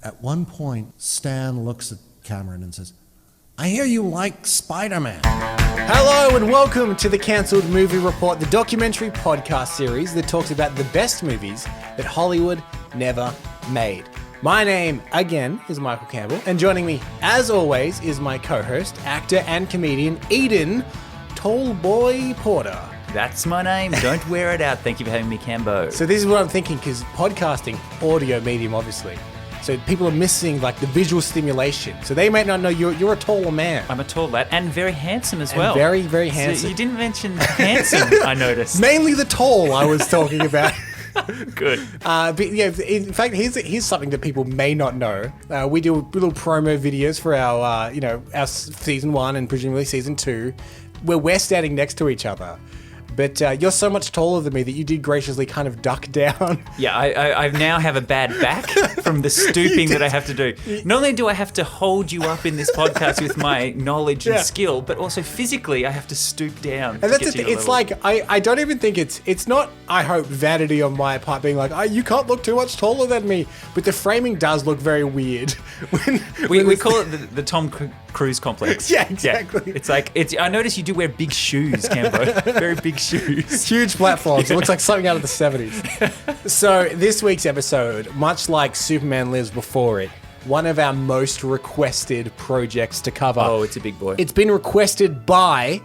At one point, Stan looks at Cameron and says, I hear you like Spider-Man. Hello and welcome to the Cancelled Movie Report, the documentary podcast series that talks about the best movies that Hollywood never made. My name, again, is Michael Campbell, and joining me, as always, is my co-host, actor and comedian, Eden Tallboy Porter. That's my name. Don't wear it out. Thank you for having me, Cambo. So this is what I'm thinking, because podcasting, audio medium, obviously. So people are missing like the visual stimulation. So they might not know you're a taller man. I'm a tall lad and very handsome as well. Very, very handsome. So you didn't mention handsome, I noticed. Mainly the tall I was talking about. Good. But yeah, in fact, here's something that people may not know. We do little promo videos for our, our season 1 and presumably season 2, where we're standing next to each other. But you're so much taller than me that you did graciously kind of duck down. Yeah, I now have a bad back from the stooping that I have to do. Not only do I have to hold you up in this podcast with my knowledge and skill, but also physically I have to stoop down. And that's the thing. It's like, I don't even think it's not, I hope, vanity on my part being like, you can't look too much taller than me. But the framing does look very weird. We call it the Tom Cruise complex. Yeah, exactly. Yeah. It's like, I notice you do wear big shoes, Cambo. Very big shoes. Huge platforms. It looks like something out of the 70s. So this week's episode, much like Superman Lives before it, one of our most requested projects to cover. Oh, it's a big boy. It's been requested by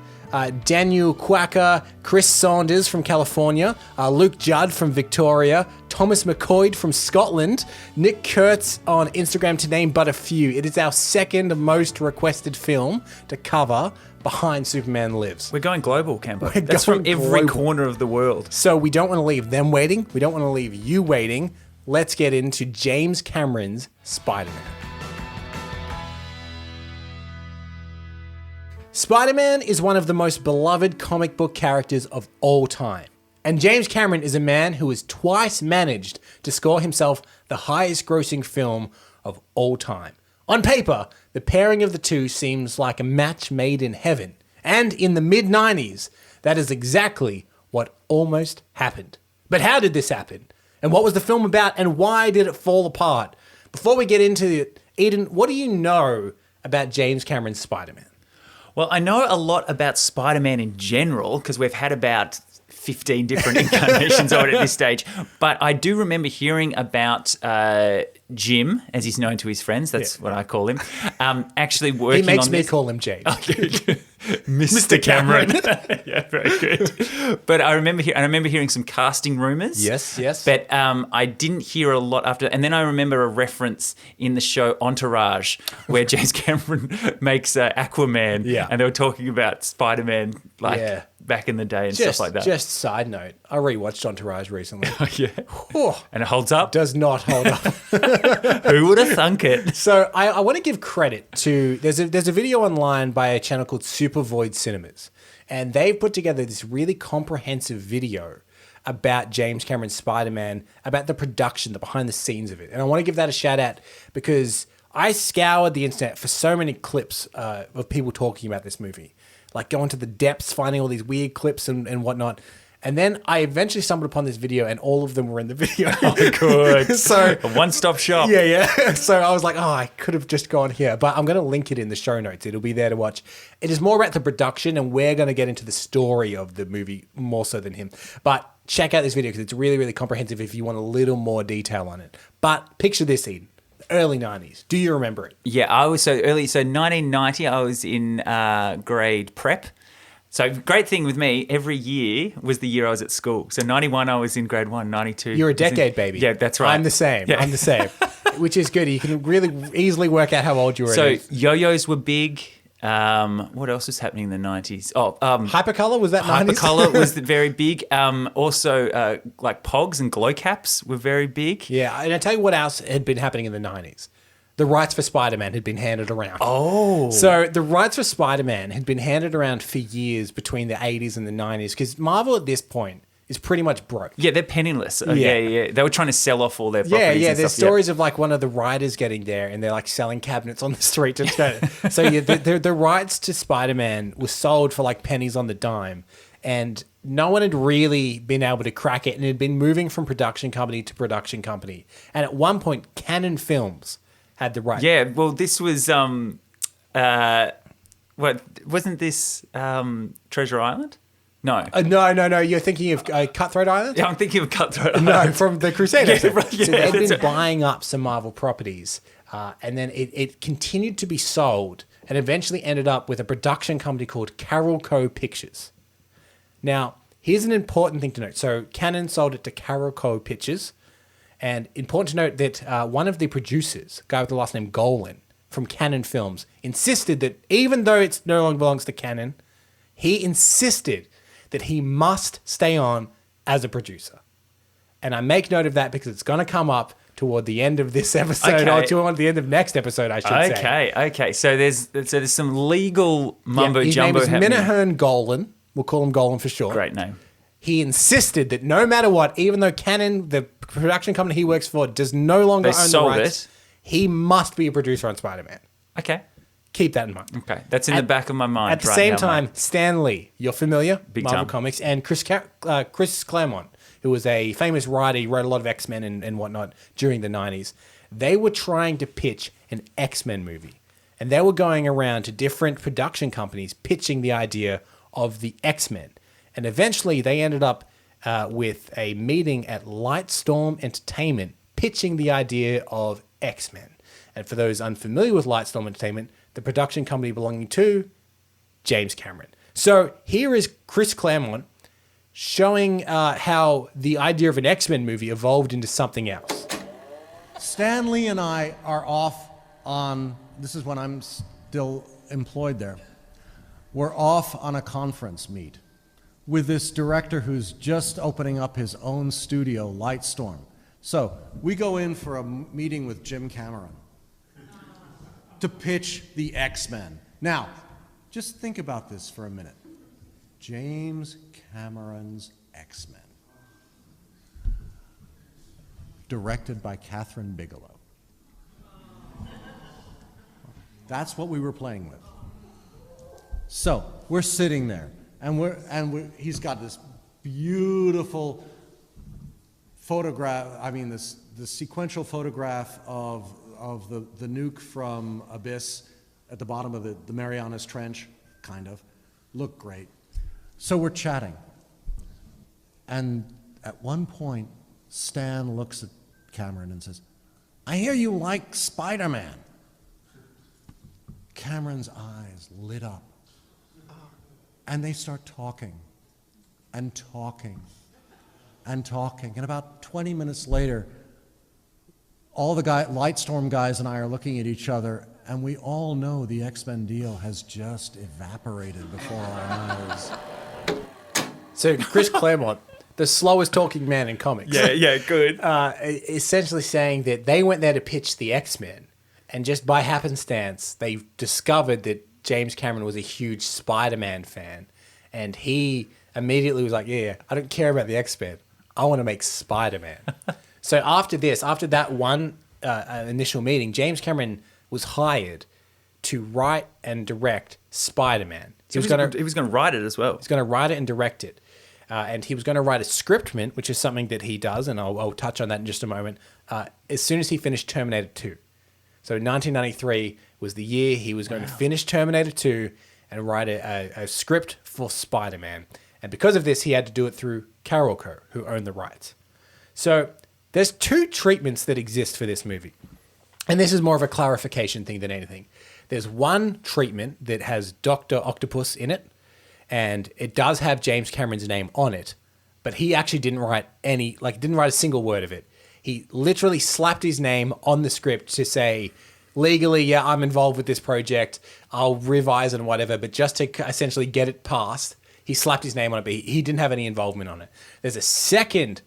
Daniel Quacker, Chris Saunders from California, Luke Judd from Victoria, Thomas McCoy from Scotland, Nick Kurtz on Instagram, to name but a few. It is our second most requested film to cover behind Superman Lives. We're going global, Campbell. That's from every corner of the world. So we don't want to leave them waiting. We don't want to leave you waiting. Let's get into James Cameron's Spider-Man. Spider-Man is one of the most beloved comic book characters of all time. And James Cameron is a man who has twice managed to score himself the highest grossing film of all time. On paper, the pairing of the two seems like a match made in heaven. And in the mid-90s, that is exactly what almost happened. But how did this happen? And what was the film about? And why did it fall apart? Before we get into it, Eden, what do you know about James Cameron's Spider-Man? Well, I know a lot about Spider-Man in general because we've had about 15 different incarnations of it at this stage. But I do remember hearing about Jim, as he's known to his friends. That's what I call him. Actually working on He makes me call him James. Mr. Cameron. Yeah, very good. But I remember hearing some casting rumors. Yes. But I didn't hear a lot after. And then I remember a reference in the show Entourage where James Cameron makes Aquaman. Yeah. And they were talking about Spider-Man back in the day and stuff like that. Just side note, I rewatched Entourage recently. And it holds up? Does not hold up. Who would have thunk it? So I want to give credit to, there's a video online by a channel called Super Void Cinemas, and they've put together this really comprehensive video about James Cameron's Spider-Man, about the production, the behind the scenes of it. And I want to give that a shout out because I scoured the internet for so many clips of people talking about this movie, like going to the depths, finding all these weird clips and whatnot. And then I eventually stumbled upon this video, and all of them were in the video. Oh, good. So a one-stop shop. Yeah. So I was like, I could have just gone here. But I'm going to link it in the show notes. It'll be there to watch. It is more about the production, and we're going to get into the story of the movie more so than him. But check out this video because it's really, really comprehensive if you want a little more detail on it. But picture this, Eden. Early 90s. Do you remember it? Yeah, I was so early. So 1990, I was in grade prep. So great thing with me, every year was the year I was at school. So 91, I was in grade 1, 92. You're a decade baby. Yeah, that's right. I'm the same. Yeah. I'm the same. Which is good. You can really easily work out how old you were. So yo-yos were big. What else was happening in the 90s? Hypercolor, was that 90s? Hypercolor was very big. Also, like Pogs and glow caps were very big. Yeah, and I'll tell you what else had been happening in the 90s. The rights for Spider-Man had been handed around. Oh. So the rights for Spider-Man had been handed around for years between the 80s and the 90s because Marvel at this point is pretty much broke. Yeah, they're penniless. Yeah. They were trying to sell off all their properties. Yeah. There's stories of like one of the writers getting there and they're like selling cabinets on the street. So the rights to Spider-Man was sold for like pennies on the dime. And no one had really been able to crack it, and it had been moving from production company to production company. And at one point, Canon Films had the right. Yeah, well, this was what wasn't this Treasure Island? No. No. You're thinking of Cutthroat Island? Yeah, I'm thinking of Cutthroat Island. No, from the Crusade episode. right, yeah, So they'd that's been right. buying up some Marvel properties, and then it continued to be sold, and eventually ended up with a production company called Carol Co. Pictures. Now, here's an important thing to note. So Canon sold it to Carol Co. Pictures, and important to note that one of the producers, a guy with the last name Golan, from Canon Films, insisted that even though it no longer belongs to Canon, he insisted that he must stay on as a producer. And I make note of that because it's going to come up toward the end of this episode, or toward the end of next episode, I should say. Okay. So there's some legal mumbo His jumbo name is happening. Minahan Golan. We'll call him Golan for short. Great name. He insisted that no matter what, even though Canon, the production company he works for, does no longer own the sold rights, he must be a producer on Spider-Man. Okay. Keep that in mind. Okay. That's in the back of my mind. At the right same now, time, mate. Stan Lee, you're familiar, Big Marvel time. Comics, and Chris Claremont, who was a famous writer, he wrote a lot of X-Men and whatnot during the 90s. They were trying to pitch an X-Men movie. And they were going around to different production companies pitching the idea of the X-Men. And eventually they ended up with a meeting at Lightstorm Entertainment pitching the idea of X-Men. And for those unfamiliar with Lightstorm Entertainment, the production company belonging to James Cameron. So here is Chris Claremont showing how the idea of an X-Men movie evolved into something else. Stanley and I are off on, this is when I'm still employed there, we're off on a conference meet with this director who's just opening up his own studio, Lightstorm. So we go in for a meeting with Jim Cameron to pitch the X-Men. Now, just think about this for a minute. James Cameron's X-Men. Directed by Catherine Bigelow. That's what we were playing with. So we're sitting there, and he's got this beautiful photograph. I mean, the sequential photograph of the nuke from Abyss at the bottom of the Marianas Trench, kind of, looked great. So we're chatting, and at one point, Stan looks at Cameron and says, "I hear you like Spider-Man." Cameron's eyes lit up, and they start talking, and talking, and talking, and about 20 minutes later, all the Lightstorm guys and I are looking at each other, and we all know the X-Men deal has just evaporated before our eyes. So Chris Claremont, the slowest talking man in comics. Yeah, good. Essentially saying that they went there to pitch the X-Men, and just by happenstance, they discovered that James Cameron was a huge Spider-Man fan, and he immediately was like, yeah, I don't care about the X-Men. I want to make Spider-Man. So after that one initial meeting, James Cameron was hired to write and direct Spider-Man. He was going to write it as well. He's going to write it and direct it. And he was going to write a scriptment, which is something that he does, and I'll touch on that in just a moment, as soon as he finished Terminator 2. So 1993 was the year he was going to finish Terminator 2 and write a script for Spider-Man. And because of this, he had to do it through Carol Co., who owned the rights. So there's two treatments that exist for this movie. And this is more of a clarification thing than anything. There's one treatment that has Dr. Octopus in it, and it does have James Cameron's name on it, but he actually didn't write a single word of it. He literally slapped his name on the script to say, legally, yeah, I'm involved with this project, I'll revise it and whatever, but just to essentially get it passed, he slapped his name on it, but he didn't have any involvement on it. There's a second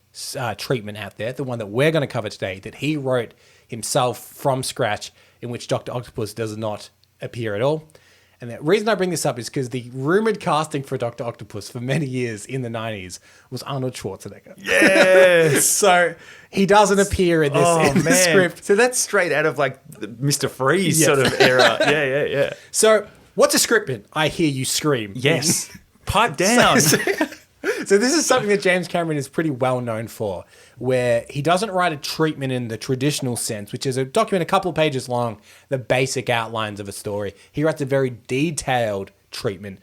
treatment out there, the one that we're going to cover today, that he wrote himself from scratch, in which Dr. Octopus does not appear at all. And the reason I bring this up is because the rumored casting for Dr. Octopus for many years in the 90s was Arnold Schwarzenegger. Yes! So he doesn't appear in this script. So that's straight out of like the Mr. Freeze sort of era. Yeah. So what's a scriptment? I hear you scream. Yes. Pipe down. So this is something that James Cameron is pretty well known for, where he doesn't write a treatment in the traditional sense, which is a document a couple of pages long, the basic outlines of a story. He writes a very detailed treatment,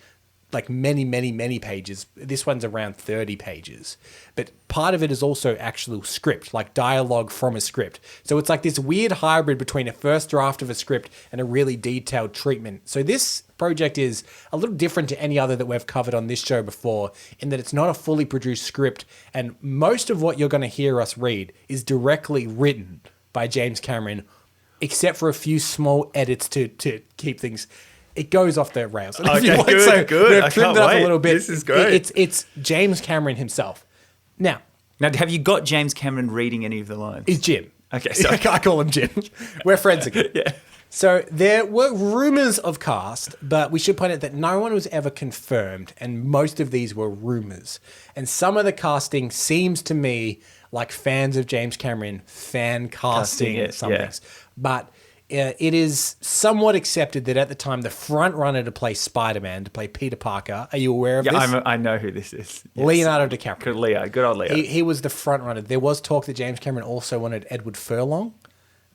like many, many, many pages. This one's around 30 pages. But part of it is also actual script, like dialogue from a script. So it's like this weird hybrid between a first draft of a script and a really detailed treatment. So this project is a little different to any other that we've covered on this show before, in that it's not a fully produced script, and most of what you're going to hear us read is directly written by James Cameron, except for a few small edits to keep things... It goes off the rails. And Okay, We've good. I trimmed can't it up wait. a little bit. This is great. It's James Cameron himself. Now, have you got James Cameron reading any of the lines? is Jim. Okay, sorry. I call him Jim. We're friends again. Yeah. So there were rumors of cast, but we should point out that no one was ever confirmed, and most of these were rumors. And some of the casting seems to me like fans of James Cameron fan casting it, some yeah. things. But it is somewhat accepted that at the time, the front runner to play Spider-Man, to play Peter Parker, are you aware of this? I know who this is. Yes. Leonardo DiCaprio. Good Leo. Good old Leo. He was the front runner. There was talk that James Cameron also wanted Edward Furlong.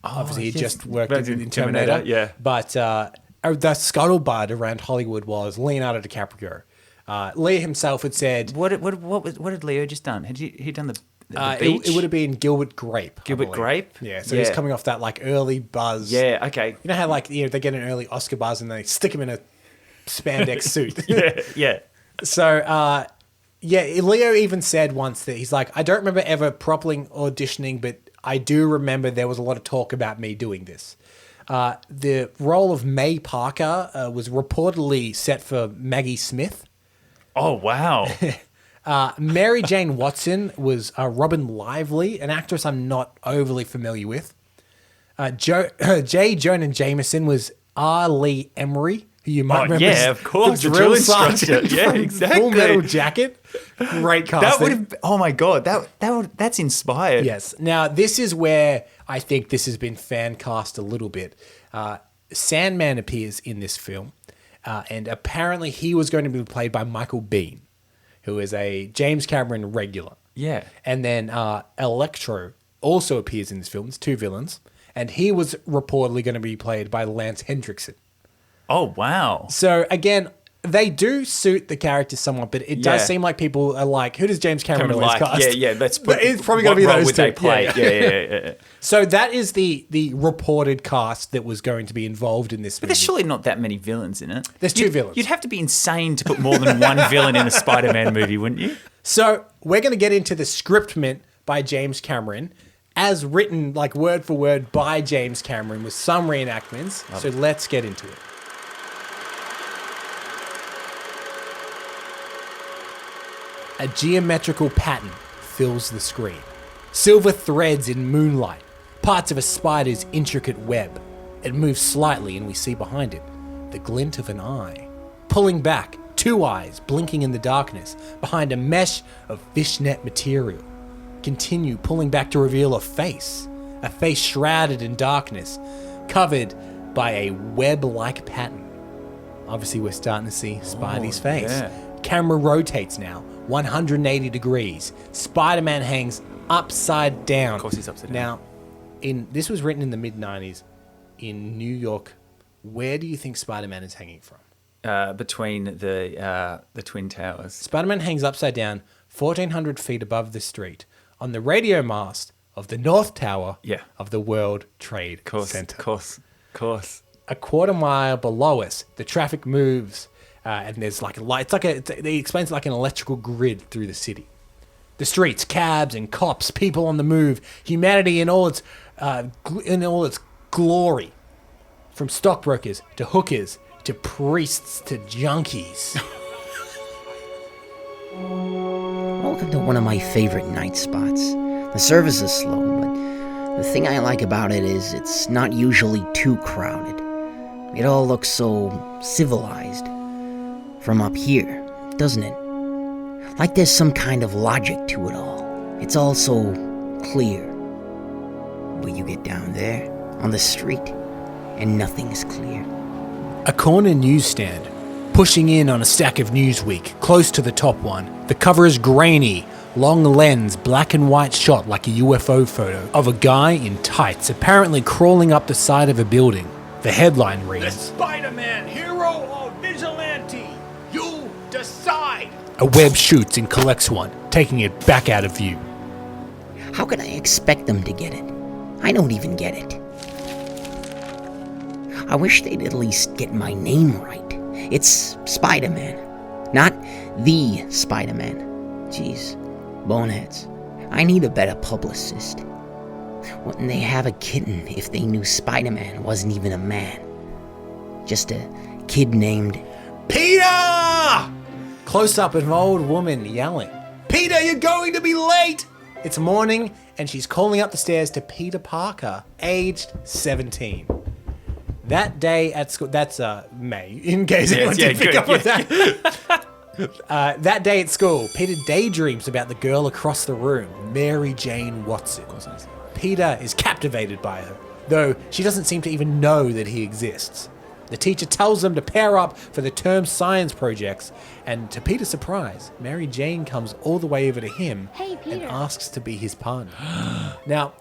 Obviously, he yes. just worked Worked in in Terminator. Terminator, yeah. But the scuttlebutt around Hollywood was Leonardo DiCaprio. Leo himself had said... What had Leo just done? Had he done the it beach? would have been Gilbert Grape. I Gilbert believe. Grape? Yeah, so he's coming off that like early buzz. Yeah, okay. You know how like they get an early Oscar buzz and they stick him in a spandex suit. Yeah. So, Leo even said once that he's like, I don't remember ever properly auditioning, but I do remember there was a lot of talk about me doing this. The role of May Parker was reportedly set for Maggie Smith. Oh, wow. Mary Jane Watson was Robin Lively, an actress I'm not overly familiar with. J. Jonah Jameson was R. Lee Emery, who you might remember. Yeah, of course. The drill instructor. Yeah, exactly. Full Metal Jacket. Great casting. That would have... Oh, my God. That's inspired. Yes. Now, this is where I think this has been fan cast a little bit. Sandman appears in this film, and apparently he was going to be played by Michael Biehn, who is a James Cameron regular. Yeah. And then Electro also appears in this film. It's two villains. And he was reportedly going to be played by Lance Hendrickson. Oh, wow. So, again, they do suit the character somewhat, but it does Yeah. seem like people are like, who does James Cameron always cast? Yeah. That's It's probably going to be what role those would two. they play? Yeah. So that is the reported cast that was going to be involved in this But movie. there's surely not that many villains in it. There's two villains. You'd have to be insane to put more than one villain in a Spider-Man movie, wouldn't you? So we're going to get into the scriptment by James Cameron, as written, like word for word, by James Cameron, with some reenactments. So let's get into it. A geometrical pattern fills the screen. Silver threads in moonlight, parts of a spider's intricate web. It moves slightly and we see behind it the glint of an eye. Pulling back, two eyes blinking in the darkness behind a mesh of fishnet material. Continue pulling back to reveal a face shrouded in darkness, covered by a web-like pattern. Obviously, we're starting to see Spidey's face. yeah. Camera rotates now, 180 degrees. Spider-Man hangs upside down. Of course he's upside down. Now, this was written in the mid-90s in New York. Where do you think Spider-Man is hanging from? Between the Twin Towers. Spider-Man hangs upside down 1,400 feet above the street on the radio mast of the North Tower of the World Trade Center. Of course. A quarter mile below us, the traffic moves, and there's like a light. He explains it like an electrical grid through the city. The streets, cabs and cops, people on the move, humanity in all its glory, from stockbrokers to hookers to priests to junkies. Welcome to one of my favorite night spots. The service is slow, but the thing I like about it is it's not usually too crowded. It all looks so civilized from up here, doesn't it? Like there's some kind of logic to it all. It's all so clear. But you get down there, on the street, and nothing is clear. A corner newsstand pushing in on a stack of Newsweek, close to the top one. The cover is grainy, long lens, black and white shot like a UFO photo of a guy in tights apparently crawling up the side of a building. The headline reads, Spider-Man, hero or vigilante? You decide! a web shoots and collects one, taking it back out of view. How can I expect them to get it? I don't even get it. I wish they'd at least get my name right. It's Spider-Man, not the Spider-Man. Jeez, boneheads. I need a better publicist. Wouldn't they have a kitten if they knew Spider-Man wasn't even a man? Just a kid named... Peter! Close up of an old woman yelling, Peter, you're going to be late! It's morning, and she's calling up the stairs to Peter Parker, aged 17. That day at school, that's May, in case anyone didn't pick up on that. That day at school, Peter daydreams about the girl across the room, Mary Jane Watson. Peter is captivated by her, though she doesn't seem to even know that he exists. The teacher tells them to pair up for the term science projects, and to Peter's surprise, Mary Jane comes all the way over to him and asks to be his partner. Now,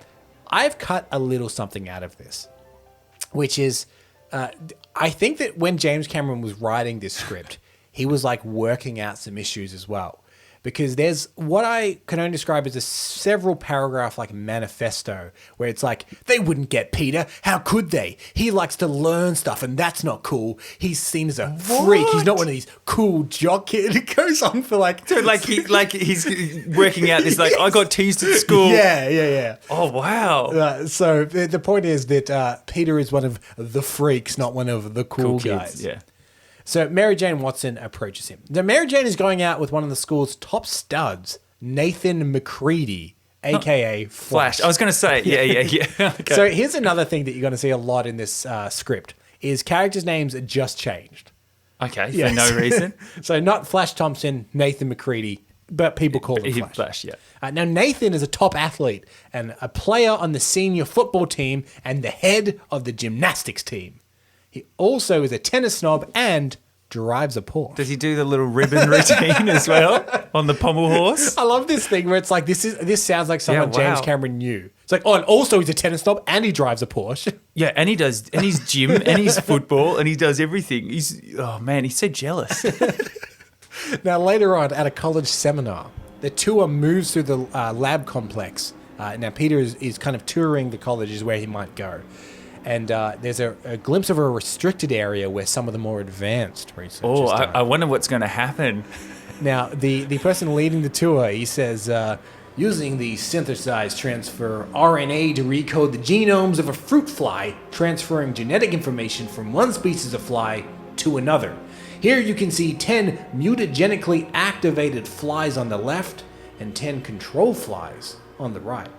I've cut a little something out of this, which is, I think that when James Cameron was writing this script, he was like working out some issues as well. Because there's what I can only describe as a several paragraph like manifesto where it's like, they wouldn't get Peter. How could they? He likes to learn stuff and that's not cool. He's seen as a freak. He's not one of these cool jock kids. It goes on for like... So he's working out this, like, I got teased at school. Yeah. Oh, wow. So the point is that Peter is one of the freaks, not one of the cool guys. Kids, yeah. So Mary Jane Watson approaches him. Now, Mary Jane is going out with one of the school's top studs, Nathan McCready, a.k.a. Flash. I was going to say, yeah. Okay. So here's another thing that you're going to see a lot in this script, is characters' names are just changed. Okay, Yes. for no reason. So not Flash Thompson, Nathan McCready, but people call him Flash. Flash, yeah. Now, Nathan is a top athlete and a player on the senior football team and the head of the gymnastics team. He also is a tennis snob and drives a Porsche. Does he do the little ribbon routine as well on the pommel horse? I love this thing where it's like, this sounds like someone Yeah, wow. James Cameron knew. It's like, oh, and also he's a tennis snob and he drives a Porsche. Yeah, and he's gym and he's football and he does everything. He's so jealous. Now, later on at a college seminar, the tour moves through the lab complex. Now, Peter is kind of touring the colleges where he might go. And there's a glimpse of a restricted area where some of the more advanced research is done. I wonder what's going to happen. Now, the person leading the tour, he says, using the synthesized transfer RNA to recode the genomes of a fruit fly, transferring genetic information from one species of fly to another. Here you can see 10 mutagenically activated flies on the left and 10 control flies on the right.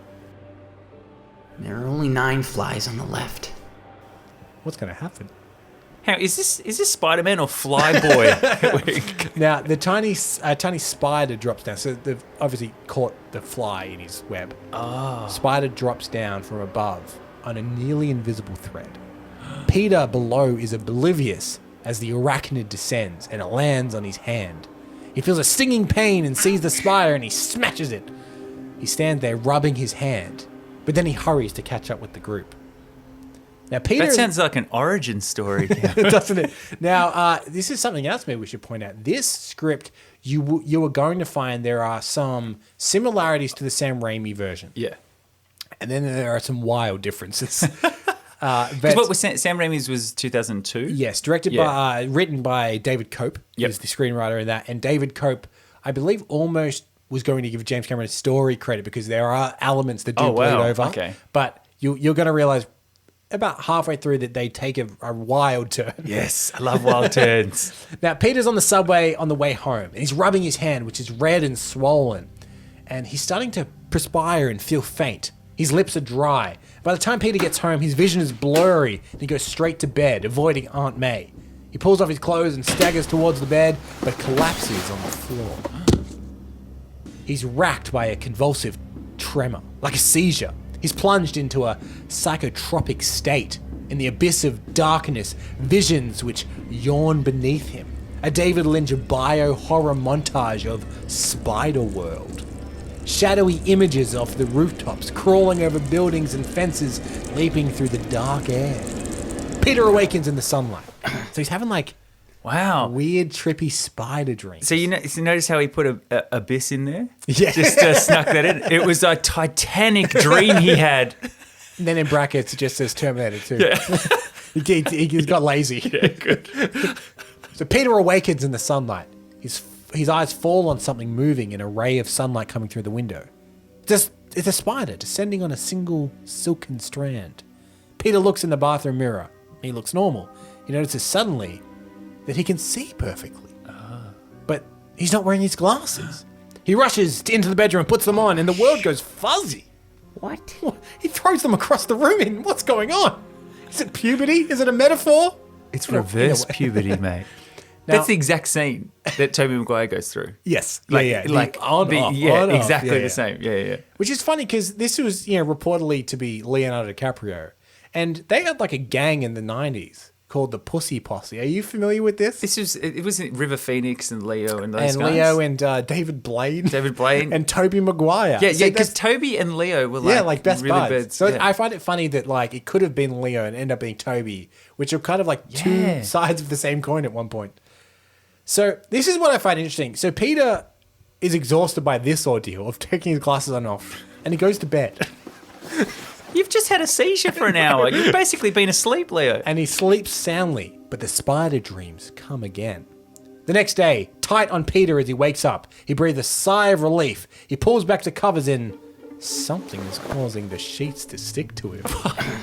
There are only 9 flies on the left. What's going to happen? How is this Spider-Man or Flyboy? Now, the tiny spider drops down. So they've obviously caught the fly in his web. Spider drops down from above on a nearly invisible thread. Peter below is oblivious as the arachnid descends and it lands on his hand. He feels a stinging pain and sees the spider and he smashes it. He stands there rubbing his hand, but then he hurries to catch up with the group. Now, Peter... That sounds like an origin story. doesn't it? Now, this is something else maybe we should point out. This script, you are going to find there are some similarities to the Sam Raimi version. Yeah. And then there are some wild differences. Because what was Sam Raimi's was 2002? Yes, written by David Cope, who's the screenwriter in that. And David Cope, I believe, almost was going to give James Cameron a story credit because there are elements that do bleed over. Okay. But you're going to realize about halfway through that they take a wild turn. Yes, I love wild turns. Now, Peter's on the subway on the way home, and he's rubbing his hand, which is red and swollen. And he's starting to perspire and feel faint. His lips are dry. By the time Peter gets home, his vision is blurry, and he goes straight to bed, avoiding Aunt May. He pulls off his clothes and staggers towards the bed, but collapses on the floor. He's racked by a convulsive tremor, like a seizure. He's plunged into a psychotropic state. In the abyss of darkness, visions which yawn beneath him. A David Lynch bio-horror montage of Spider-World. Shadowy images of the rooftops, crawling over buildings and fences, leaping through the dark air. Peter awakens in the sunlight. So he's having like Wow. weird, trippy spider dreams. So you notice how he put a abyss in there? Yeah. Just snuck that in. It was a titanic dream he had. And then in brackets, it just says Terminator 2. Yeah. He's got lazy. Yeah, good. So Peter awakens in the sunlight. His eyes fall on something moving in a ray of sunlight coming through the window. It's a spider descending on a single silken strand. Peter looks in the bathroom mirror. He looks normal. He notices suddenly that he can see perfectly. But he's not wearing his glasses. He rushes into the bedroom and puts them on, and the world goes fuzzy. What? He throws them across the room, and what's going on? Is it puberty? Is it a metaphor? It's reverse puberty, mate. That's the exact scene that Tobey Maguire goes through. Yes. Like on, the, off, yeah, on, off. exactly Yeah, the yeah. same. Yeah. Which is funny because this was, reportedly to be Leonardo DiCaprio. And they had like a gang in the 90s called the Pussy Posse. Are you familiar with this? It was River Phoenix and Leo and those And guys. Leo and David Blaine. David Blaine. And Tobey Maguire. Yeah, So because that's- Toby and Leo were like best really buds. birds. So yeah. I find it funny that like it could have been Leo and ended up being Toby, which are kind of like two Yeah. sides of the same coin at one point. So this is what I find interesting. So Peter is exhausted by this ordeal of taking his glasses on and off, and he goes to bed. You've just had a seizure for an hour. You've basically been asleep, Leo. And he sleeps soundly, but the spider dreams come again. The next day, tight on Peter as he wakes up, he breathes a sigh of relief. He pulls back the covers in. Something is causing the sheets to stick to him.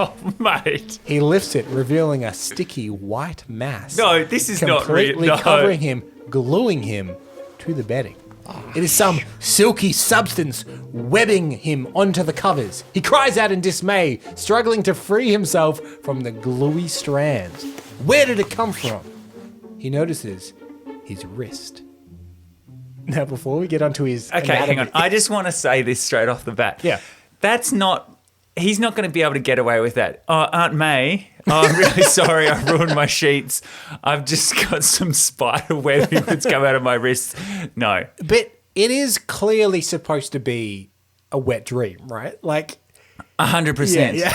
Oh, mate. He lifts it, revealing a sticky white mass. No, this is not real. completely No. covering him, gluing him to the bedding. It is some silky substance webbing him onto the covers. He cries out in dismay, struggling to free himself from the gluey strands. Where did it come from? He notices his wrist. Now, before we get onto his Okay, hang on. anatomy- I just want to say this straight off the bat. Yeah. He's not going to be able to get away with that. Oh, Aunt May, I'm really sorry I ruined my sheets. I've just got some spider webbing that's come out of my wrists. No. But it is clearly supposed to be a wet dream, right? Like, 100%. yeah.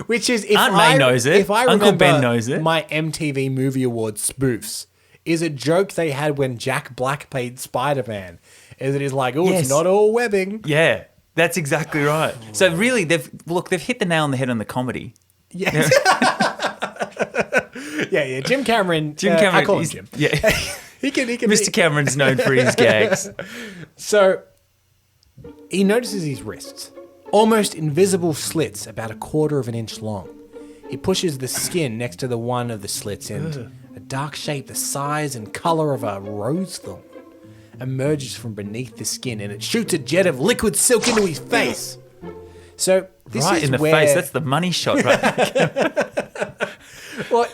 which is if Aunt May knows it. If I Uncle remember Ben knows it. my MTV Movie Awards spoofs is a joke they had when Jack Black played Spider-Man. Is it is like, oh, Yes. it's not all webbing. Yeah, that's exactly right. So really, they've hit the nail on the head on the comedy. Yes. yeah. Jim Cameron. I call him he's- Jim. Yeah. He can. Mr. Cameron's known for his gags. So he notices his wrists, almost invisible slits about 1/4 of an inch long. He pushes the skin next to the one of the slits, and a dark shape the size and color of a rose thorn emerges from beneath the skin, and it shoots a jet of liquid silk into his face. So this Right is in the where, face. That's the money shot, right? Well,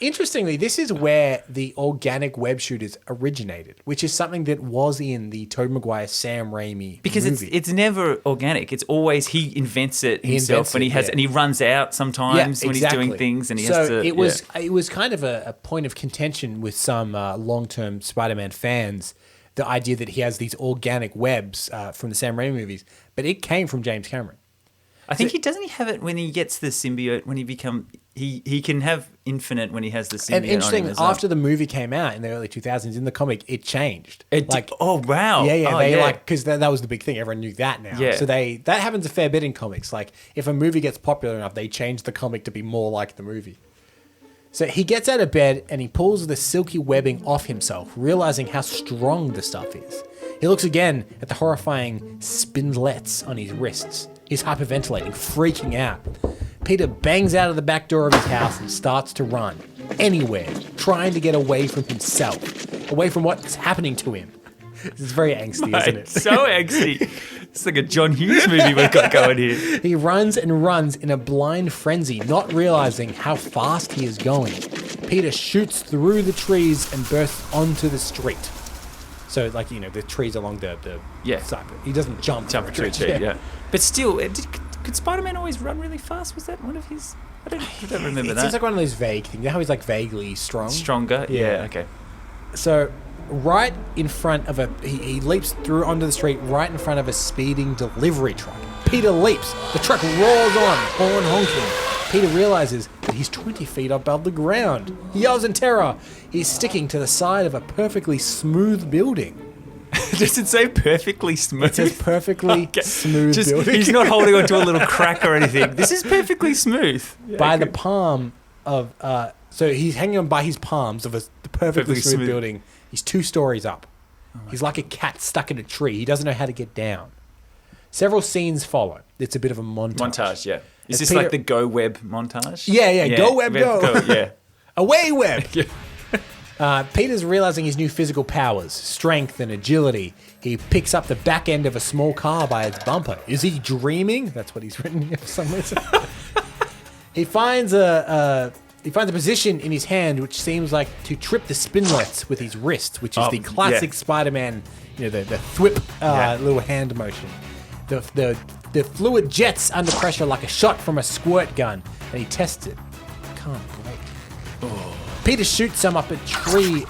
interestingly, this is where the organic web shooters originated, which is something that was in the Tobey Maguire, Sam Raimi Because movie. it's never organic. It's always he invents it himself, invents it, yeah. and he runs out sometimes when he's doing things, and he has to. It was kind of a point of contention with some long-term Spider-Man fans, the idea that he has these organic webs from the Sam Raimi movies, but it came from James Cameron. I think he doesn't have it when he gets the symbiote. When he can have infinite when he has the symbiote. And interesting, on him as well. after the movie came out in the early 2000s, in the comic, it changed. Oh wow! Yeah, Oh, they like because that was the big thing. Everyone knew that now. Yeah. So that happens a fair bit in comics. Like if a movie gets popular enough, they change the comic to be more like the movie. So he gets out of bed and he pulls the silky webbing off himself, realizing how strong the stuff is. He looks again at the horrifying spindlets on his wrists. He's hyperventilating, freaking out. Peter bangs out of the back door of his house and starts to run. Anywhere, trying to get away from himself, away from what's happening to him. It's very angsty, isn't it? So angsty. It's like a John Hughes movie we've got going here. He runs and runs in a blind frenzy, not realizing how fast he is going. Peter shoots through the trees and bursts onto the street. So, like, the trees along the side. He doesn't jump Jump through a tree, yeah. But still, could Spider-Man always run really fast? Was that one of his? I don't remember It that. seems like one of those vague things. You know how he's like vaguely strong? Stronger? Yeah. Yeah, okay. So right in front of he leaps through onto the street right in front of a speeding delivery truck. Peter leaps. The truck roars on, horn honking. Peter realizes that he's 20 feet above the ground. He yells in terror. He's sticking to the side of a perfectly smooth building. Does it say perfectly smooth? It says perfectly smooth building. He's not holding onto a little crack or anything. This is perfectly smooth. By the palm of... so he's hanging on by his palms of a perfectly smooth building. He's 2 stories up. He's like a cat stuck in a tree. He doesn't know how to get down. Several scenes follow. It's a bit of a montage. Montage, yeah. Is this Peter- like the Go Web montage? Yeah. Go Web, go. Yeah. Away, Web! Peter's realizing his new physical powers, strength and agility. He picks up the back end of a small car by its bumper. Is he dreaming? That's what he's written here for some reason. He finds a position in his hand which seems like to trip the spinlets with his wrist, which is the classic Spider-Man, the thwip little hand motion. The fluid jets under pressure like a shot from a squirt gun, and he tests it. Can't break. Peter shoots some up a tree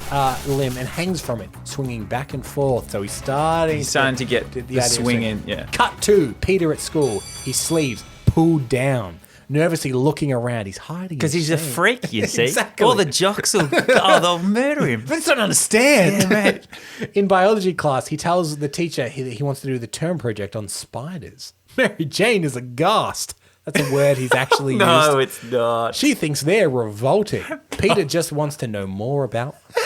limb and hangs from it, swinging back and forth. So he's starting to get the swing in. Yeah. Cut to Peter at school. His sleeves pulled down. Nervously looking around, he's hiding. Because he's a freak, you see. Exactly. All the jocks they'll murder him. They don't understand. Yeah, mate. In biology class, he tells the teacher he wants to do the term project on spiders. Mary Jane is aghast. That's a word he's actually used. No, it's not. She thinks they're revolting. Peter just wants to know more about them.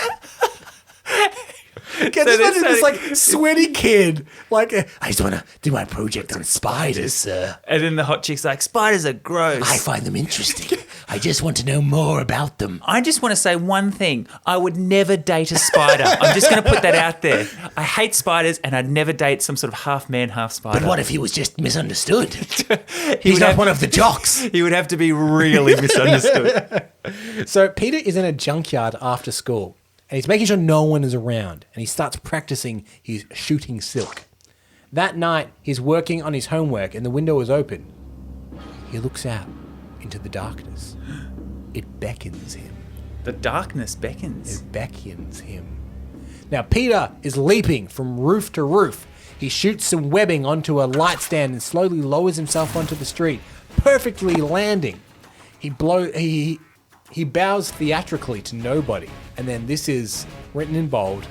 This like sweaty kid, like I just want to do my project on spiders, sir. And then the hot chick's like, spiders are gross. I find them interesting. I just want to know more about them. I just want to say one thing. I would never date a spider. I'm just going to put that out there. I hate spiders, and I'd never date some sort of half man, half spider. But what if he was just misunderstood? He's not one of the jocks. He would have to be really misunderstood. So Peter is in a junkyard after school. And he's making sure no one is around. And he starts practicing his shooting silk. That night, he's working on his homework and the window is open. He looks out into the darkness. It beckons him. The darkness beckons. It beckons him. Now, Peter is leaping from roof to roof. He shoots some webbing onto a light stand and slowly lowers himself onto the street, perfectly landing. He bows theatrically to nobody. And then this is written in bold.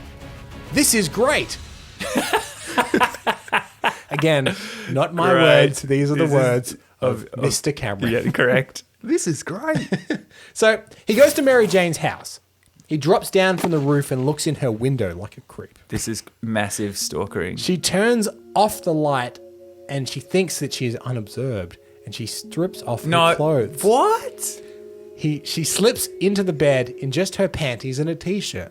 This is great. Again, not my words. These are the words of Mr. Cameron. Yeah, correct. This is great. So he goes to Mary Jane's house. He drops down from the roof and looks in her window like a creep. This is massive stalkering. She turns off the light and she thinks that she is unobserved. And she strips off her clothes. What? She slips into the bed in just her panties and a t-shirt.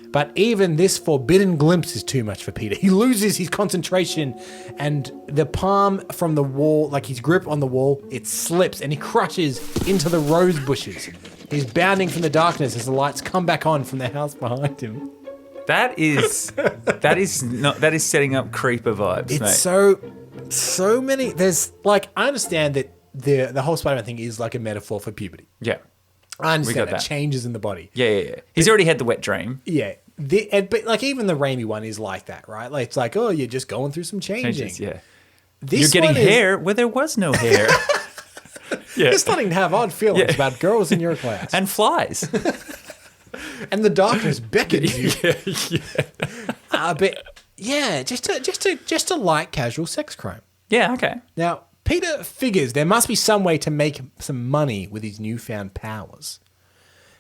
But even this forbidden glimpse is too much for Peter. He loses his concentration and the palm from the wall, like his grip on the wall, it slips and he crushes into the rose bushes. He's bounding from the darkness as the lights come back on from the house behind him. That is setting up creeper vibes, It's mate. so many. There's like, I understand that the whole Spider-Man thing is like a metaphor for puberty. Yeah. I understand that. changes in the body. Yeah. He's already had the wet dream. Yeah. But like even the Raimi one is like that, right? Like it's like, oh, you're just going through some changing. Changes, yeah. This You're getting one is- hair where there was no hair. Yeah. You're starting to have odd feelings about girls in your class. And flies. And the darkness beckons you. Yeah. But yeah, just a light casual sex crime. Yeah, okay. Now, Peter figures there must be some way to make some money with his newfound powers.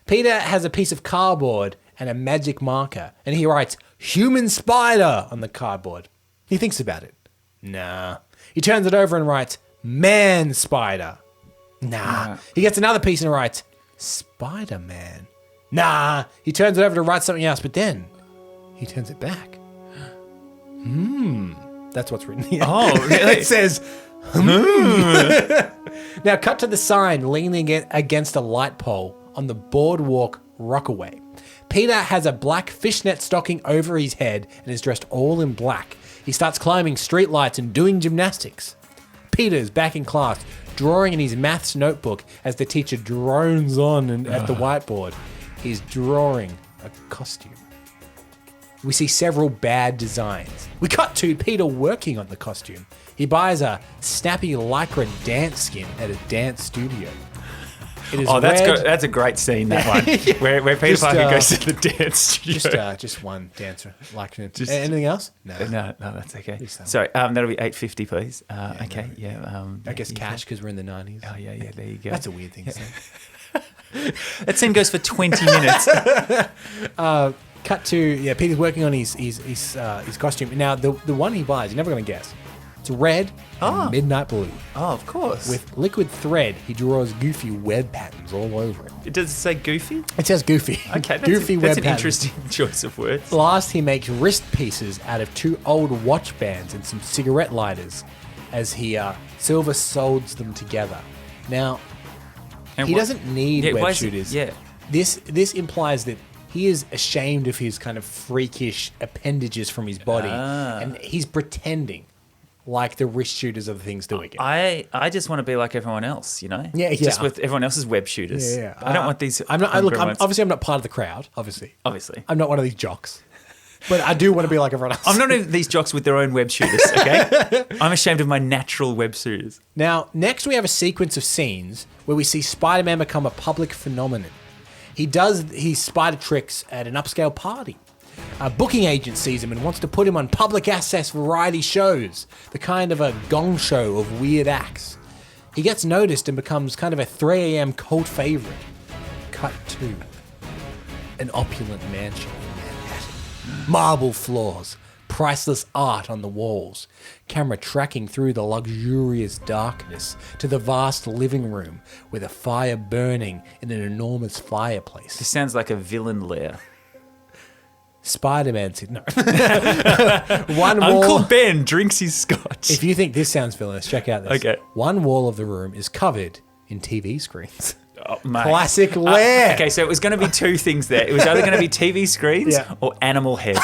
Peter has a piece of cardboard and a magic marker, and he writes, "Human spider," on the cardboard. He thinks about it. Nah. He turns it over and writes, "Man spider." Nah. He gets another piece and writes, "Spider-Man." Nah. He turns it over to write something else, but then he turns it back. That's what's written here. Oh, really? It says, Now cut to the sign leaning against a light pole on the boardwalk Rockaway. Peter has a black fishnet stocking over his head and is dressed all in black. He starts climbing streetlights and doing gymnastics. Peter's back in class, drawing in his maths notebook as the teacher drones on at the whiteboard. He's drawing a costume. We see several bad designs. We cut to Peter working on the costume. He buys a snappy lycra dance skin at a dance studio. It is that's a great scene, that one, where Peter Parker goes to the dance studio. Just one dancer. Anything else? No, that's okay. Just Sorry, that'll be $8.50, please. Okay, no. yeah. I guess cash because we're in the 90s. Oh, yeah, there you go. That's a weird thing to say. That scene goes for 20 minutes. Cut to Peter's working on his costume. Now the one he buys, you're never going to guess. It's red and midnight blue. Oh, of course. With liquid thread, he draws goofy web patterns all over it. Does it say goofy? It says goofy. Okay, goofy that's web an patterns. interesting choice of words. Last, he makes wrist pieces out of 2 old watch bands and some cigarette lighters as he silver solds them together. Now, And he what- doesn't need why web is it- shooters. Yeah. This implies that he is ashamed of his kind of freakish appendages from his body, and he's pretending like the wrist shooters are the things doing it. I just want to be like everyone else, you know? Yeah. Just with everyone else's web shooters. Yeah. I don't want these. I'm not. homegrown I'm ones. obviously not part of the crowd. Obviously, I'm not one of these jocks. But I do want to be like everyone else. I'm not of these jocks with their own web shooters, okay? I'm ashamed of my natural web shooters. Now, next we have a sequence of scenes where we see Spider-Man become a public phenomenon. He does his spider tricks at an upscale party. A booking agent sees him and wants to put him on public access variety shows, the kind of a Gong Show of weird acts. He gets noticed and becomes kind of a 3 a.m. cult favorite. Cut to an opulent mansion in Manhattan. Marble floors, priceless art on the walls, camera tracking through the luxurious darkness to the vast living room with a fire burning in an enormous fireplace. This sounds like a villain lair. Spider-Man said no. One wall. Uncle Ben drinks his scotch. If you think this sounds villainous, check out this. Okay. One wall of the room is covered in TV screens. Oh, mate. Classic lair. Okay, so it was going to be two things there. It was either going to be TV screens Yeah. or animal heads.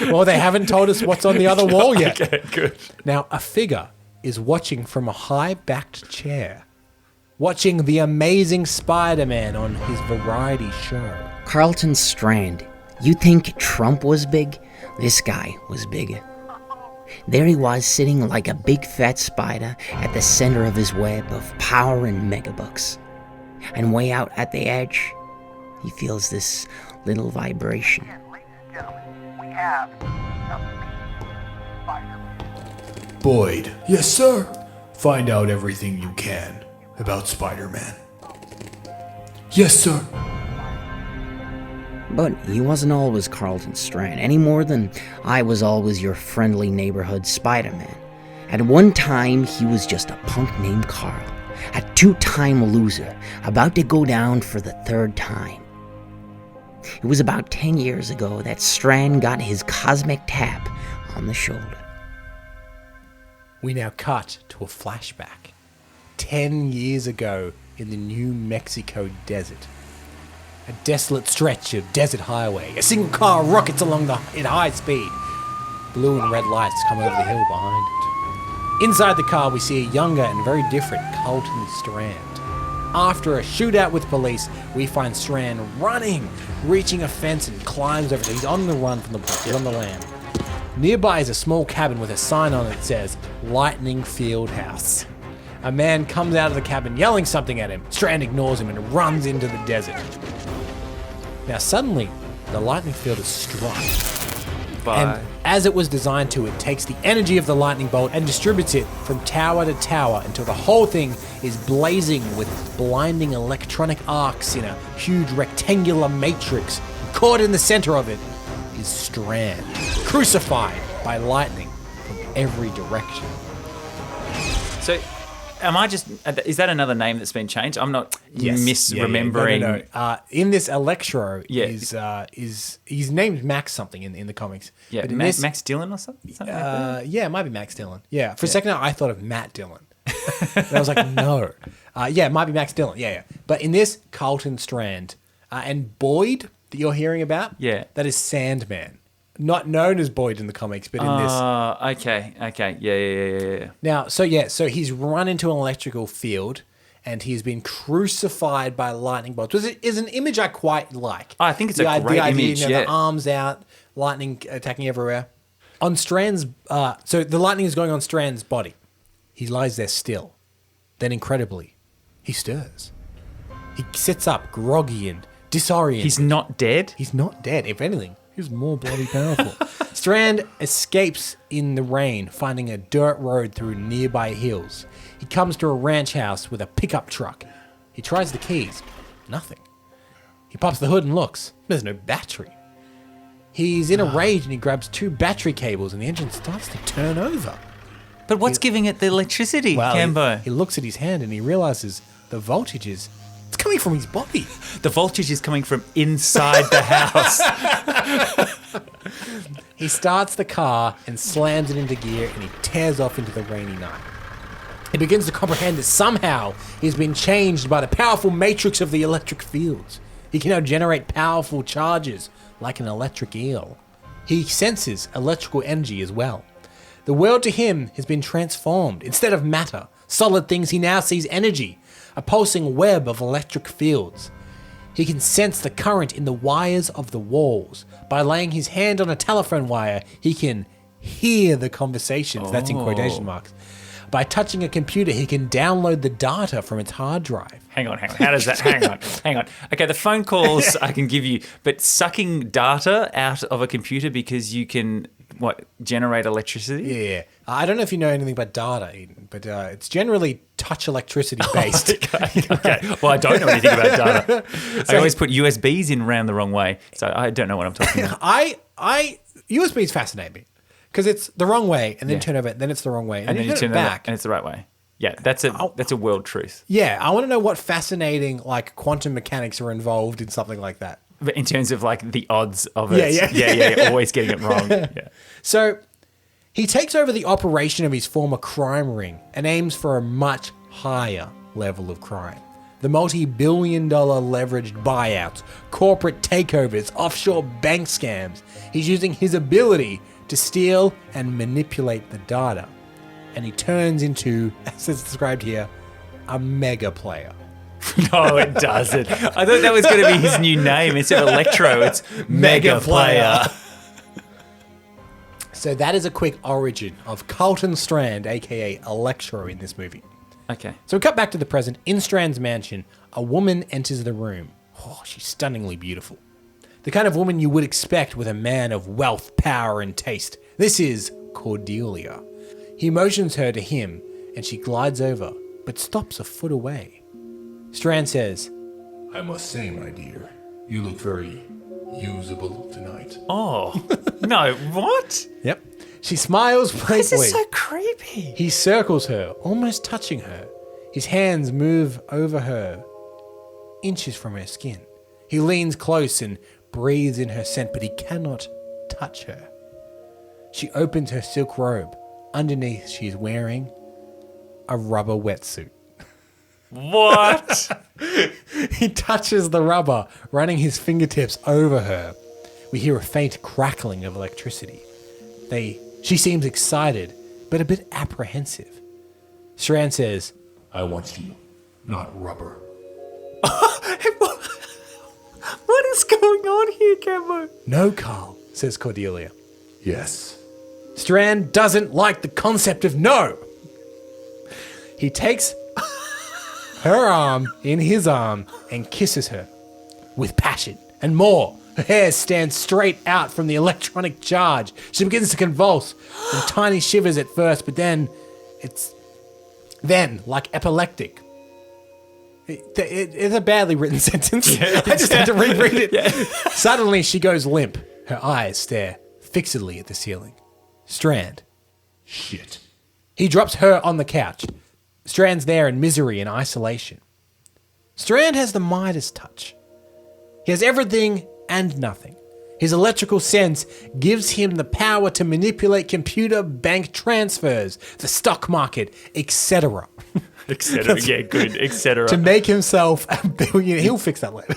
Well, they haven't told us what's on the other wall yet. Okay, good. Now, a figure is watching from a high-backed chair, watching the amazing Spider-Man on his variety show. Carlton Strand. You think Trump was big? This guy was big. There he was, sitting like a big fat spider at the center of his web of power and megabucks. And way out at the edge, he feels this little vibration. Ladies and gentlemen, we have Spider-Man. Boyd. Yes, sir. Find out everything you can about Spider-Man. Yes, sir. But he wasn't always Carlton Strand, any more than I was always your friendly neighborhood Spider-Man. At one time, he was just a punk named Carl, a 2-time loser, about to go down for the 3rd time. It was about 10 years ago that Strand got his cosmic tap on the shoulder. We now cut to a flashback. 10 years ago in the New Mexico desert. A desolate stretch of desert highway. A single car rockets along at high speed. Blue and red lights come over the hill behind it. Inside the car, we see a younger and very different Carlton Strand. After a shootout with police, we find Strand running, reaching a fence and climbs over it. He's on the run from the police. He's on the lam. Nearby is a small cabin with a sign on it that says, Lightning Field House. A man comes out of the cabin yelling something at him. Strand ignores him and runs into the desert. Now suddenly, the lightning field is struck. And as it was designed to, it takes the energy of the lightning bolt and distributes it from tower to tower until the whole thing is blazing with blinding electronic arcs in a huge rectangular matrix. Caught in the center of it is Strand, crucified by lightning from every direction. So, is that another name that's been changed? I'm not misremembering. No. In this Electro, Yeah. is he's named Max something in the comics. Yeah, But in Max Dillon or something? Something like that? Yeah, it might be Max Dillon. Yeah, for a second I thought of Matt Dillon. And I was like, no. Yeah, it might be Max Dillon. Yeah. But in this, Carlton Strand and Boyd that you're hearing about, Yeah. that is Sandman. Not known as Boyd in the comics, but in this. Okay. Yeah. Now, so he's run into an electrical field, and he's been crucified by lightning bolts. Which is an image I quite like. I think it's a great the idea, image, you know, yeah. the arms out, lightning attacking everywhere. On Strand's, so the lightning is going on Strand's body. He lies there still. Then, incredibly, he stirs. He sits up, groggy and disoriented. He's not dead? He's not dead. If anything, he's more bloody powerful. Strand escapes in the rain, finding a dirt road through nearby hills. He comes to a ranch house with a pickup truck. He tries the keys. Nothing. He pops the hood and looks. There's no battery. He's in a rage and he grabs 2 battery cables and the engine starts to turn over. But what's giving it the electricity, Cambo? He looks at his hand and he realizes the voltage it's coming from his body. The voltage is coming from inside the house. He starts the car and slams it into gear and he tears off into the rainy night. He begins to comprehend that somehow he's been changed by the powerful matrix of the electric fields. He can now generate powerful charges like an electric eel. He senses electrical energy as well. The world to him has been transformed. Instead of matter, solid things, he now sees energy, a pulsing web of electric fields. He can sense the current in the wires of the walls. By laying his hand on a telephone wire, he can hear the conversations. That's in quotation marks. By touching a computer, he can download the data from its hard drive. Hang on. How does that? Hang on. Okay, the phone calls I can give you, but sucking data out of a computer because you can, generate electricity? Yeah. I don't know if you know anything about data, Eden, but it's generally touch electricity based. Okay. Well, I don't know anything about data. I always put USBs in round the wrong way, so I don't know what I'm talking about. USBs fascinate me because it's the wrong way and then turn over, then it's the wrong way, and then you turn it back. And it's the right way. Yeah, that's a world truth. Yeah, I want to know what fascinating quantum mechanics are involved in something like that. But in terms of the odds of it. Yeah, always getting it wrong. Yeah. So he takes over the operation of his former crime ring and aims for a much higher level of crime. The multi-billion-dollar leveraged buyouts, corporate takeovers, offshore bank scams. He's using his ability to steal and manipulate the data. And he turns into, as it's described here, a mega player. No, it doesn't. I thought that was going to be his new name. Instead of Electro, it's Mega Player. So that is a quick origin of Carlton Strand, aka Electro, in this movie. Okay. So we cut back to the present. In Strand's mansion, a woman enters the room. Oh, she's stunningly beautiful. The kind of woman you would expect with a man of wealth, power, and taste. This is Cordelia. He motions her to him, and she glides over, but stops a foot away. Strand says, I must say, my dear, you look very usable tonight. Oh, no, what? Yep. She smiles playfully. This is so creepy. He circles her, almost touching her. His hands move over her, inches from her skin. He leans close and breathes in her scent, but he cannot touch her. She opens her silk robe. Underneath, she is wearing a rubber wetsuit. What? He touches the rubber, running his fingertips over her. We hear a faint crackling of electricity. She seems excited, but a bit apprehensive. Strand says, I want you, not rubber. What is going on here, Campbell? No, Carl, says Cordelia. Yes. Strand doesn't like the concept of no. He takes her arm in his arm and kisses her with passion and more. Her hair stands straight out from the electronic charge. She begins to convulse in tiny shivers at first, but then like epileptic. It's a badly written sentence. I just had to reread it. Yeah. Suddenly she goes limp. Her eyes stare fixedly at the ceiling. Strand. Shit. He drops her on the couch. Strand's there in misery and isolation. Strand has the Midas touch. He has everything and nothing. His electrical sense gives him the power to manipulate computer bank transfers, the stock market, etc. Etc. Yeah, good. Etc. To make himself a billionaire. He'll fix that later.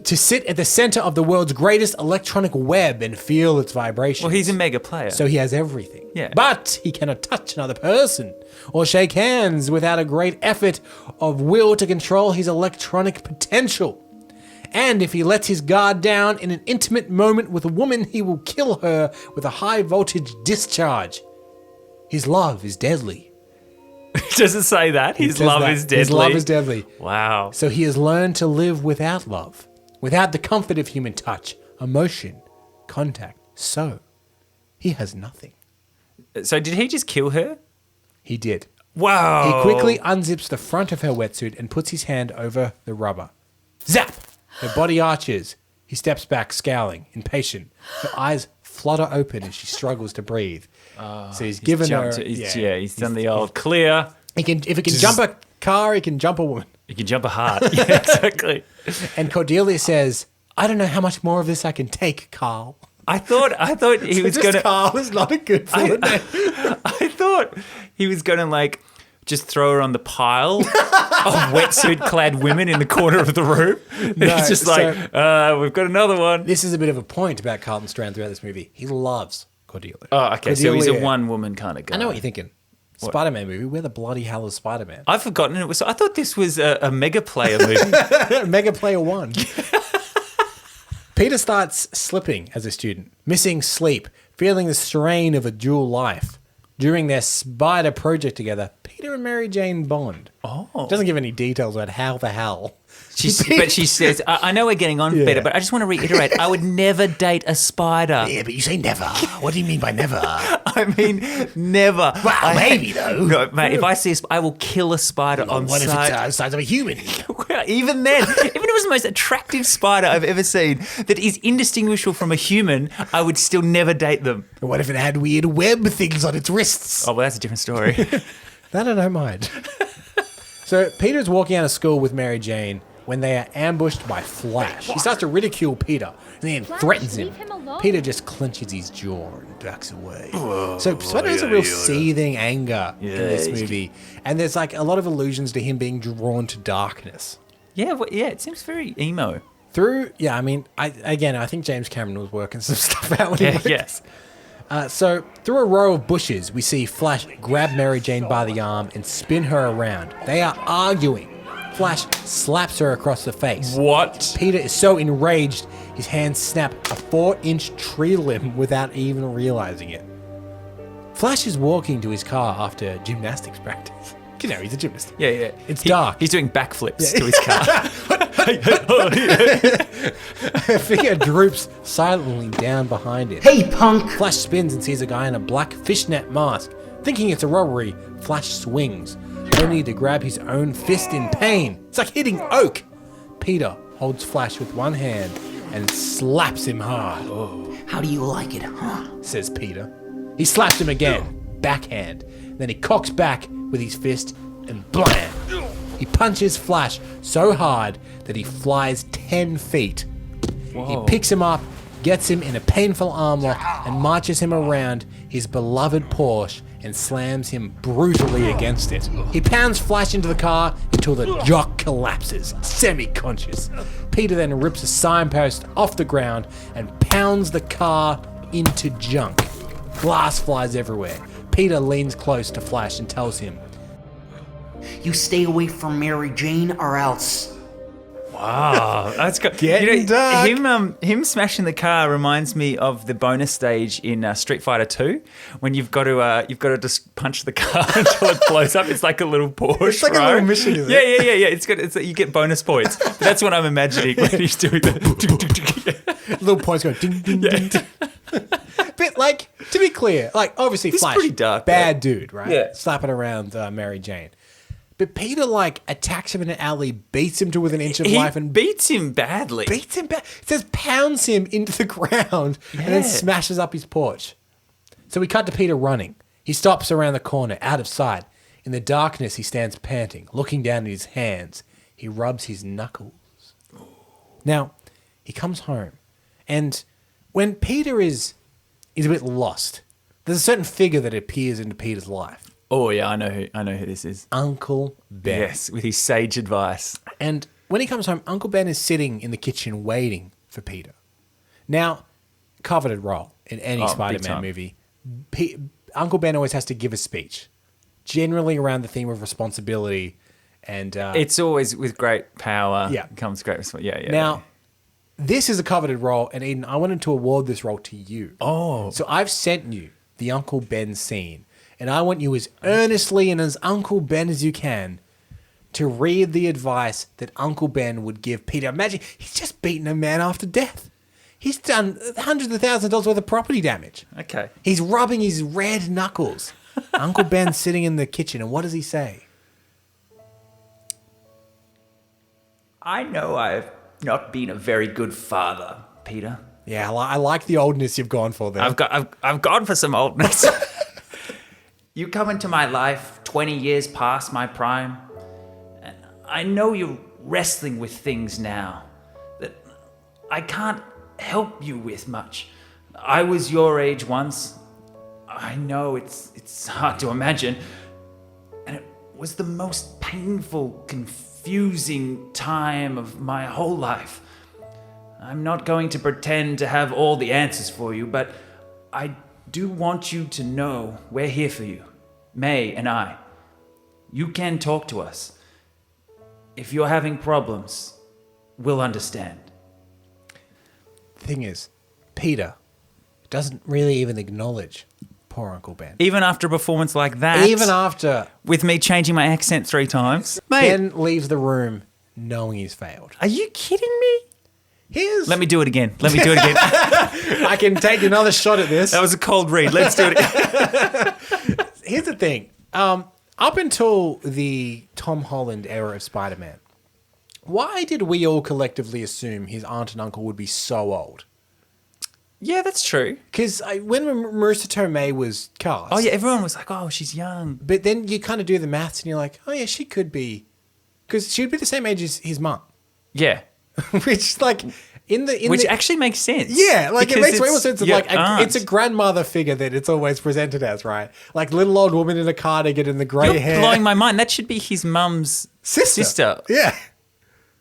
to sit at the center of the world's greatest electronic web and feel its vibrations. Well, he's a mega player. So he has everything. Yeah. But he cannot touch another person or shake hands without a great effort of will to control his electronic potential. And if he lets his guard down in an intimate moment with a woman, he will kill her with a high voltage discharge. His love is deadly. Does it say that? His says love that. is deadly. His love is deadly. Wow. So he has learned to live without love, without the comfort of human touch, emotion, contact. So he has nothing. So did he just kill her? He did. Wow. He quickly unzips the front of her wetsuit and puts his hand over the rubber. Zap! Her body arches. He steps back, scowling, impatient. Her eyes flutter open as she struggles to breathe. So he's given her... He's done the old clear. If he can jump a car, he can jump a woman. You can jump a heart. Yeah, exactly. And Cordelia says, I don't know how much more of this I can take, Carl. I thought he was going to... Carl is not a good villain name. I thought he was going to, like, just throw her on the pile of wetsuit-clad women in the corner of the room. No, It's just like, we've got another one. This is a bit of a point about Carlton Strand throughout this movie. He loves Cordelia. Oh, okay, so he's a Cordelia- one-woman kind of guy. I know what you're thinking. Spider-Man movie. Where the bloody hell is Spider-Man? I've forgotten it was... I thought this was a mega player movie. Mega Player 1. Peter starts slipping as a student, missing sleep, feeling the strain of a dual life. During their spider project together, Peter and Mary Jane bond. Oh. Doesn't give any details about how the hell. But she says, I know we're getting on, Yeah. Peter, but I just want to reiterate, I would never date a spider. Yeah, but you say never. What do you mean by never? I mean, never. Well, maybe, though. No, mate, if I see I will kill a spider on What if sight. it's the size of a human? Well, even then, even if it was the most attractive spider I've ever seen that is indistinguishable from a human, I would still never date them. What if it had weird web things on its wrists? Oh, well, that's a different story. That I don't mind. So Peter's walking out of school with Mary Jane when they are ambushed by Flash. He starts to ridicule Peter and then threatens him. leave him alone. Peter just clenches his jaw and backs away. So Spider has a real seething anger in this movie. And there's like a lot of allusions to him being drawn to darkness. Yeah, it seems very emo. I think James Cameron was working some stuff out when he worked. Yes. So, through a row of bushes, we see Flash grab Mary Jane by the arm and spin her around. They are arguing. Flash slaps her across the face. What? Peter is so enraged, his hands snap a 4-inch tree limb without even realizing it. Flash is walking to his car after gymnastics practice. You know, he's a gymnast. Yeah. It's dark. He's doing backflips to his car. Her figure droops silently down behind him. Hey, punk! Flash spins and sees a guy in a black fishnet mask. Thinking it's a robbery, Flash swings, only to grab his own fist in pain. It's like hitting oak. Peter holds Flash with one hand and slaps him hard. How do you like it, huh? Says Peter. He slaps him again, backhand. Then he cocks back with his fist and blam! He punches Flash so hard that he flies 10 feet. He picks him up, gets him in a painful arm lock, and marches him around his beloved Porsche and slams him brutally against it. He pounds Flash into the car until the jock collapses, semi-conscious. Peter then rips a signpost off the ground and pounds the car into junk. Glass flies everywhere. Peter leans close to Flash and tells him, You stay away from Mary Jane or else. Wow, that's good. Getting dark. Him smashing the car reminds me of the bonus stage in Street Fighter 2 when you've got to just punch the car until it blows up. It's like a little Porsche. It's like a little mission, is it? Yeah. It's good. It's you get bonus points. But that's what I'm imagining when he's doing the. little points going ding, ding, ding, ding. But like, to be clear, like obviously This is Flash, pretty dark, bad dude, right? Yeah. Slapping around Mary Jane. But Peter like attacks him in an alley, beats him to within an inch of He life, and beats him badly. beats him back. It says pounds him into the ground and then Yeah. smashes up his porch. So we cut to Peter running. He stops around the corner, out of sight. In the darkness, he stands panting, looking down at his hands. He rubs his knuckles. Now, he comes home, and when Peter is a bit lost, there's a certain figure that appears into Peter's life. Oh yeah, I know who this is. Uncle Ben. Yes, with his sage advice. And when he comes home, Uncle Ben is sitting in the kitchen waiting for Peter. Now, coveted role in any big Spider-Man time. movie. Uncle Ben always has to give a speech, generally around the theme of responsibility. And It's always with great power Yeah. comes great responsibility. Yeah. now, this is a coveted role, and Eden, I wanted to award this role to you. Oh. So I've sent you the Uncle Ben scene, and I want you as earnestly and as Uncle Ben as you can to read the advice that Uncle Ben would give Peter. Imagine, he's just beaten a man after death. He's done hundreds of thousands of dollars worth of property damage. Okay. He's rubbing his red knuckles. Uncle Ben's sitting in the kitchen, and what does he say? I know I've not been a very good father, Peter. Yeah, I like the oldness you've gone for there. I've gone for some oldness. You come into my life 20 years past my prime, and I know you're wrestling with things now that I can't help you with much. I was your age once. I know it's hard to imagine. And it was the most painful, confusing time of my whole life. I'm not going to pretend to have all the answers for you, but I do want you to know we're here for you, May and I. You can talk to us. If you're having problems, we'll understand. The thing is, Peter doesn't really even acknowledge poor Uncle Ben. Even after a performance like that, Even after with me changing my accent 3 times, mate, Ben leaves the room knowing he's failed. are you kidding me? Let Me do it again. Let me do it again. I can take another shot at this. That was a cold read. Let's do it again. Here's the thing. Up until the Tom Holland era of Spider-Man, why did we all collectively assume his aunt and uncle would be so old? Yeah, that's true. Because when Marissa Tomei was cast... Oh, yeah, everyone was like, oh, she's young. But then you kind of do the maths and you're like, oh, yeah, she could be... Because she would be the same age as his mum. Yeah. Which, like, Which actually makes sense. Yeah, like it Because makes way more it's sense of your like aunt. it's a grandmother figure that it's always presented as, right? Like little old woman in a cardigan and the grey You're hair. blowing my mind. That should be his mum's sister. Yeah.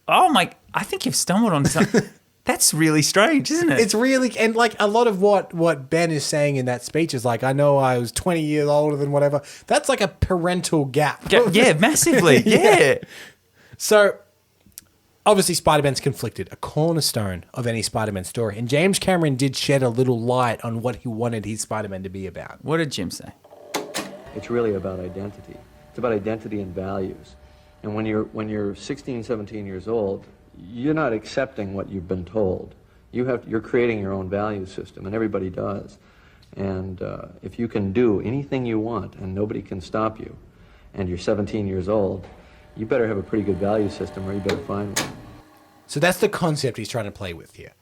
Oh my! I think you've stumbled on something. That's really strange, isn't it? It's really, and like a lot of what Ben is saying in that speech is like, I know I was 20 years older than whatever. That's like a parental gap. yeah, massively. Yeah. So obviously Spider-Man's conflicted, a cornerstone of any Spider-Man story. And James Cameron did shed a little light on what he wanted his Spider-Man to be about. What did Jim say? It's really about identity. It's about identity and values. And when you're 16, 17 years old, you're not accepting what you've been told. You're creating your own value system, and everybody does. And if you can do anything you want and nobody can stop you, and you're 17 years old, you better have a pretty good value system or you better find one. So that's the concept he's trying to play with here.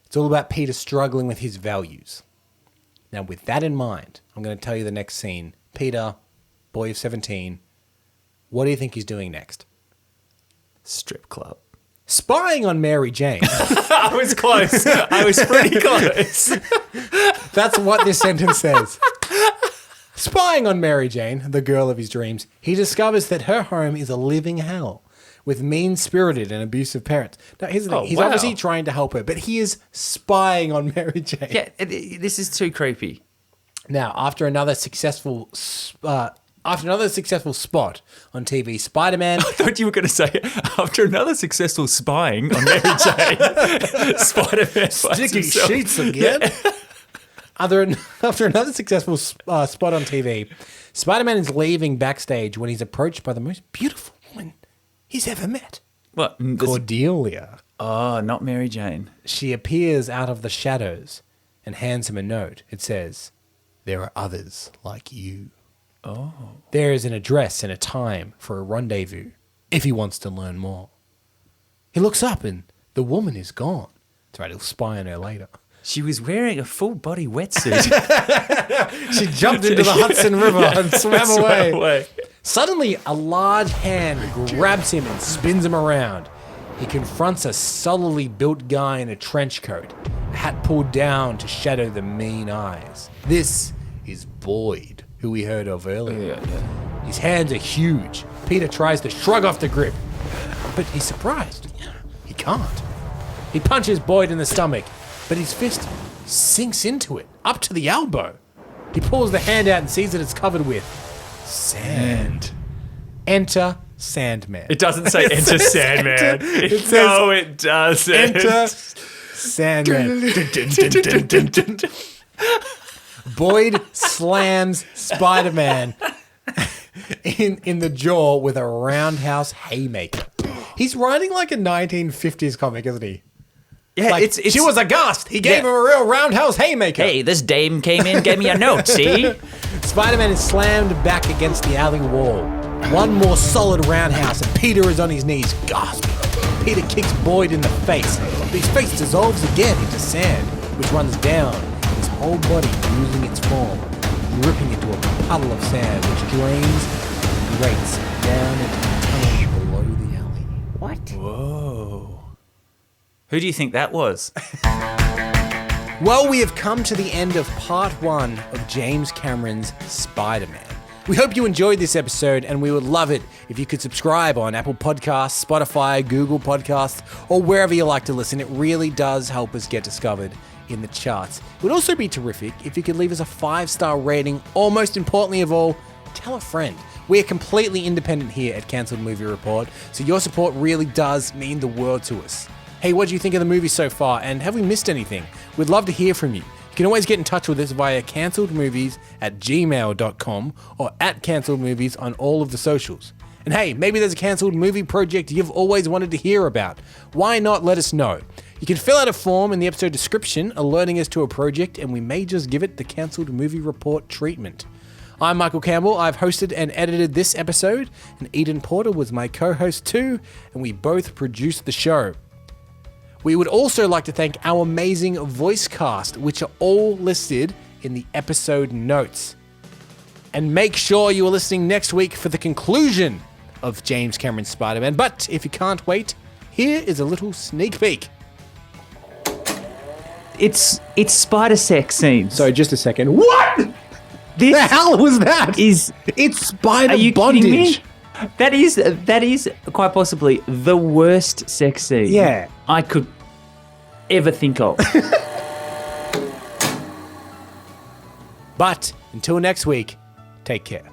It's all about Peter struggling with his values. Now, with that in mind, I'm going to tell you the next scene. Peter, boy of 17, what do you think he's doing next? Strip club. Spying on Mary Jane. I was close. I was pretty close. That's what this sentence says. Spying on Mary Jane, the girl of his dreams, he discovers that her home is a living hell with mean-spirited and abusive parents. Now, here's the thing. Oh, He's wow. obviously trying to help her, but he is spying on Mary Jane. Yeah, this is too creepy. Now, after another successful spot on TV, Spider-Man... I thought you were going to say, after another successful spying on Mary Jane, Spider-Man finds himself- sheets again. After another successful spot on TV, Spider-Man is leaving backstage when he's approached by the most beautiful woman he's ever met. What? Cordelia. Oh, not Mary Jane. She appears out of the shadows and hands him a note. It says, "There are others like you." Oh. There is an address and a time for a rendezvous if he wants to learn more. He looks up and the woman is gone. That's right, he'll spy on her later. She was wearing a full-body wetsuit. She jumped into the Hudson River and swam away. Suddenly, a large hand grabs him and spins him around. He confronts a solidly built guy in a trench coat, a hat pulled down to shadow the mean eyes. This is Boyd, who we heard of earlier. His hands are huge. Peter tries to shrug off the grip. but he's surprised. He can't. He punches Boyd in the stomach, but his fist sinks into it, up to the elbow. He pulls the hand out and sees that it's covered with sand. Enter Sandman. It doesn't say enter Sandman. It says No, it doesn't. Enter Sandman. Boyd slams Spider-Man in the jaw with a roundhouse haymaker. He's writing like a 1950s comic, isn't he? Yeah, Like, it's she was aghast. He gave Yeah. him a real roundhouse haymaker. Hey, this dame came in, gave me a note, see? Spider-Man is slammed back against the alley wall. One more solid roundhouse and Peter is on his knees, gasping. Peter kicks Boyd in the face, but his face dissolves again into sand, which runs down, his whole body losing its form, dripping into a puddle of sand, which drains and grates down into the tunnel below the alley. What? Who do you think that was? Well, we have come to the end of part 1 of James Cameron's Spider-Man. We hope you enjoyed this episode, and we would love it if you could subscribe on Apple Podcasts, Spotify, Google Podcasts, or wherever you like to listen. It really does help us get discovered in the charts. It would also be terrific if you could leave us a 5-star rating, or most importantly of all, tell a friend. We are completely independent here at Cancelled Movie Report, so your support really does mean the world to us. Hey, what do you think of the movie so far, and have we missed anything? We'd love to hear from you. You can always get in touch with us via cancelledmovies@gmail.com or @cancelledmovies on all of the socials. And hey, maybe there's a cancelled movie project you've always wanted to hear about. Why not let us know? You can fill out a form in the episode description alerting us to a project, and we may just give it the Cancelled Movie Report treatment. I'm Michael Campbell. I've hosted and edited this episode, and Eden Porter was my co-host too, and we both produced the show. We would also like to thank our amazing voice cast, which are all listed in the episode notes. And make sure you are listening next week for the conclusion of James Cameron's Spider-Man. But if you can't wait, here is a little sneak peek. It's spider sex scenes. So just a second. What? This The hell was that? is It's spider Are you bondage. kidding me? That is quite possibly the worst sex scene Yeah. I could ever think of. But until next week, take care.